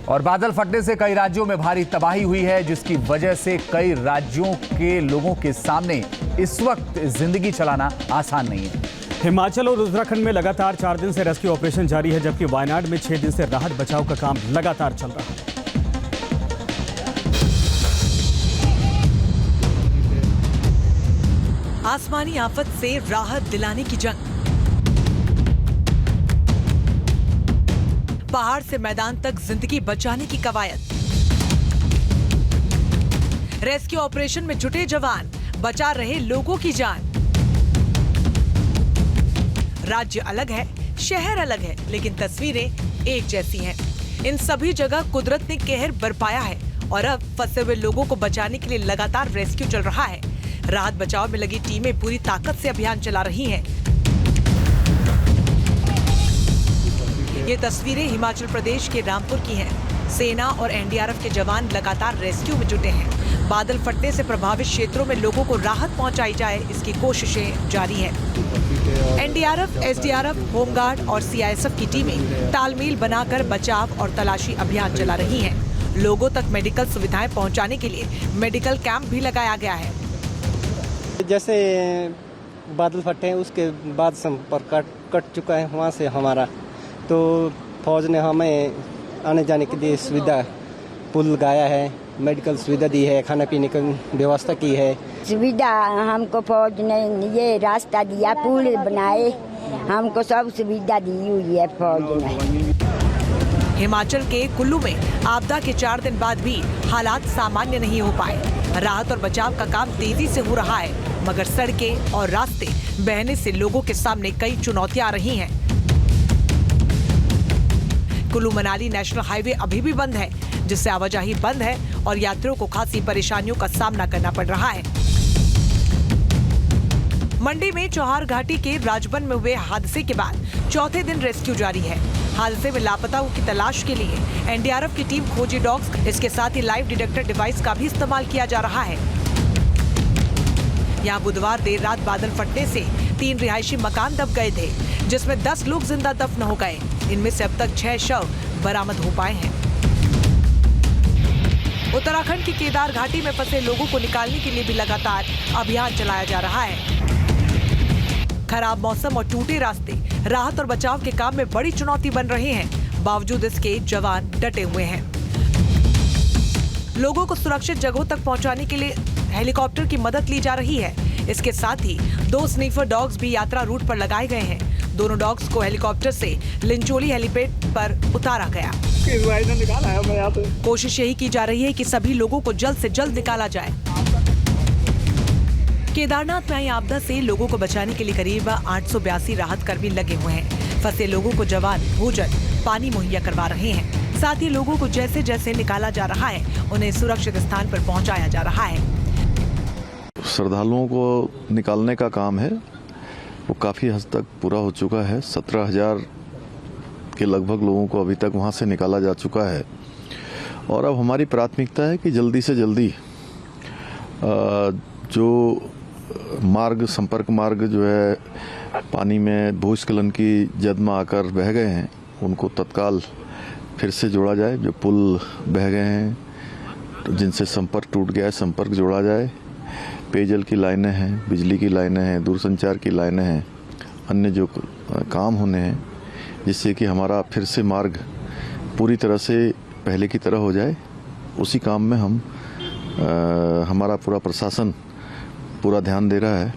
और बादल फटने से कई राज्यों में भारी तबाही हुई है, जिसकी वजह से कई राज्यों के लोगों के सामने इस वक्त जिंदगी चलाना आसान नहीं है। हिमाचल और उत्तराखंड में लगातार 4 दिन से रेस्क्यू ऑपरेशन जारी है, जबकि वायनाड में 6 दिन से राहत बचाव का काम लगातार चल रहा है। आसमानी आफत से राहत दिलाने की जंग, पहाड़ से मैदान तक जिंदगी बचाने की कवायद, रेस्क्यू ऑपरेशन में जुटे जवान बचा रहे लोगों की जान। राज्य अलग है, शहर अलग है, लेकिन तस्वीरें एक जैसी हैं। इन सभी जगह कुदरत ने कहर बरपाया है और अब फंसे हुए लोगों को बचाने के लिए लगातार रेस्क्यू चल रहा है। राहत बचाव में लगी टीमें पूरी ताकत से अभियान चला रही हैं। ये तस्वीरें हिमाचल प्रदेश के रामपुर की हैं। सेना और एनडीआरएफ के जवान लगातार रेस्क्यू में जुटे हैं। बादल फटने से प्रभावित क्षेत्रों में लोगों को राहत पहुंचाई जाए, इसकी कोशिशें जारी हैं। एनडीआरएफ, एसडीआरएफ, होमगार्ड और सीआईएसएफ की टीमें तालमेल बनाकर बचाव और तलाशी अभियान चला रही हैं। लोगों तक मेडिकल सुविधाएं पहुंचाने के लिए मेडिकल कैंप भी लगाया गया है। जैसे बादल फटे हैं उसके बाद संपर्क कट चुका है वहाँ से हमारा, तो फौज ने हमें आने जाने के लिए सुविधा, पुल लगाया है, मेडिकल सुविधा दी है, खाने पीने की व्यवस्था की है। सुविधा हमको फौज ने ये रास्ता दिया, पुल बनाए, हमको सब सुविधा दी हुई है फौज ने। हिमाचल के कुल्लू में आपदा के 4 दिन बाद भी हालात सामान्य नहीं हो पाए। राहत और बचाव का काम तेजी से हो रहा है, मगर सड़कें और रास्ते बहने से लोगों के सामने कई चुनौतियां आ रही हैं। कुल्लू मनाली नेशनल हाईवे अभी भी बंद है, जिससे आवाजाही बंद है और यात्रियों को खासी परेशानियों का सामना करना पड़ रहा है। मंडी में चौहार घाटी के राजबन में हुए हादसे के बाद चौथे दिन रेस्क्यू जारी है। हादसे में लापताओं की तलाश के लिए एनडीआरएफ की टीम खोजी डॉग्स, इसके साथ ही लाइव डिटेक्टर डिवाइस का भी इस्तेमाल किया जा रहा है। यहाँ बुधवार देर रात बादल फटने से 3 रिहायशी मकान दब गए थे, जिसमें 10 लोग जिंदा दफन हो गए। इनमें से अब तक 6 शव बरामद हो पाए हैं। उत्तराखंड की केदार घाटी में फंसे लोगों को निकालने के लिए भी लगातार अभियान चलाया जा रहा है। खराब मौसम और टूटे रास्ते राहत और बचाव के काम में बड़ी चुनौती बन रहे हैं। बावजूद इसके जवान डटे हुए हैं। लोगों को सुरक्षित जगहों तक पहुंचाने के लिए हेलीकॉप्टर की मदद ली जा रही है। इसके साथ ही 2 स्नीफर डॉग्स भी यात्रा रूट पर लगाए गए हैं। दोनों डॉग्स को हेलीकॉप्टर से लिंचोली हेलीपैड पर उतारा गया। कोशिश यही की जा रही है कि सभी लोगों को जल्द से जल्द निकाला जाए। केदारनाथ में आई आपदा से लोगों को बचाने के लिए करीब 882 राहत कर्मी लगे हुए हैं। फंसे लोगों को जवान भोजन, पानी मुहैया करवा रहे हैं। साथ ही लोगों को जैसे जैसे निकाला जा रहा है, उन्हें सुरक्षित स्थान पर पहुंचाया जा रहा है। श्रद्धालुओं को निकालने का काम है, वो काफी हद तक पूरा हो चुका है। 17,000 के लगभग लोगों को अभी तक वहां से निकाला जा चुका है। और अब हमारी प्राथमिकता है कि जल्दी से जल्दी जो मार्ग, संपर्क मार्ग जो है पानी में भूस्खलन की जद में आकर बह गए हैं, उनको तत्काल फिर से जोड़ा जाए। जो पुल बह गए हैं, तो जिनसे संपर्क टूट गया है, संपर्क जोड़ा जाए। पेयजल की लाइनें हैं, बिजली की लाइनें हैं, दूरसंचार की लाइनें हैं, अन्य जो काम होने हैं, जिससे कि हमारा फिर से मार्ग पूरी तरह से पहले की तरह हो जाए। उसी काम में हमारा पूरा प्रशासन पूरा ध्यान दे रहा है,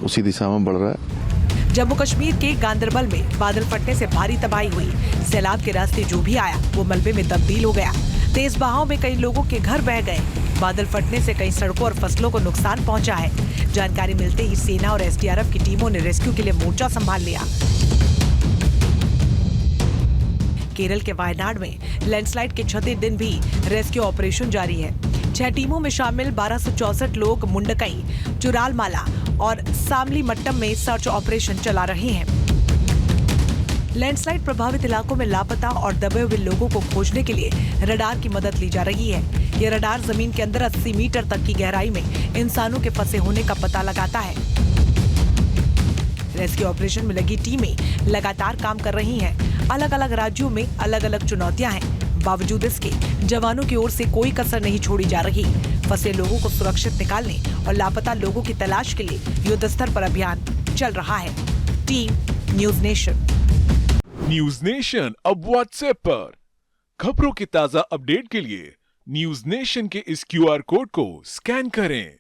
उसी दिशा में बढ़ रहा है। जम्मू कश्मीर के गांदरबल में बादल फटने से भारी तबाही हुई। सैलाब के रास्ते जो भी आया वो मलबे में तब्दील हो गया। तेज बहाव में कई लोगों के घर बह गए। बादल फटने से कई सड़कों और फसलों को नुकसान पहुंचा है। जानकारी मिलते ही सेना और एसडीआरएफ की टीमों ने रेस्क्यू के लिए मोर्चा संभाल लिया। केरल के वायनाड में लैंडस्लाइड के 6 दिन भी रेस्क्यू ऑपरेशन जारी है। 6 टीमों में शामिल 1264 लोग मुंडकई, चुरालमाला और सामली मट्टम में सर्च ऑपरेशन चला रहे हैं। लैंडस्लाइड प्रभावित इलाकों में लापता और दबे हुए लोगों को खोजने के लिए रडार की मदद ली जा रही है। ये रडार जमीन के अंदर 80 मीटर तक की गहराई में इंसानों के फंसे होने का पता लगाता है। रेस्क्यू ऑपरेशन में लगी टीमें लगातार काम कर रही हैं। अलग अलग राज्यों में अलग अलग चुनौतियां हैं। बावजूद इसके जवानों की ओर से कोई कसर नहीं छोड़ी जा रही। फंसे लोगों को सुरक्षित निकालने और लापता लोगों की तलाश के लिए युद्ध स्तर पर अभियान चल रहा है। Team news nation. News nation अब व्हाट्सएप पर खबरों की ताजा अपडेट के लिए न्यूज नेशन के इस QR कोड को स्कैन करें।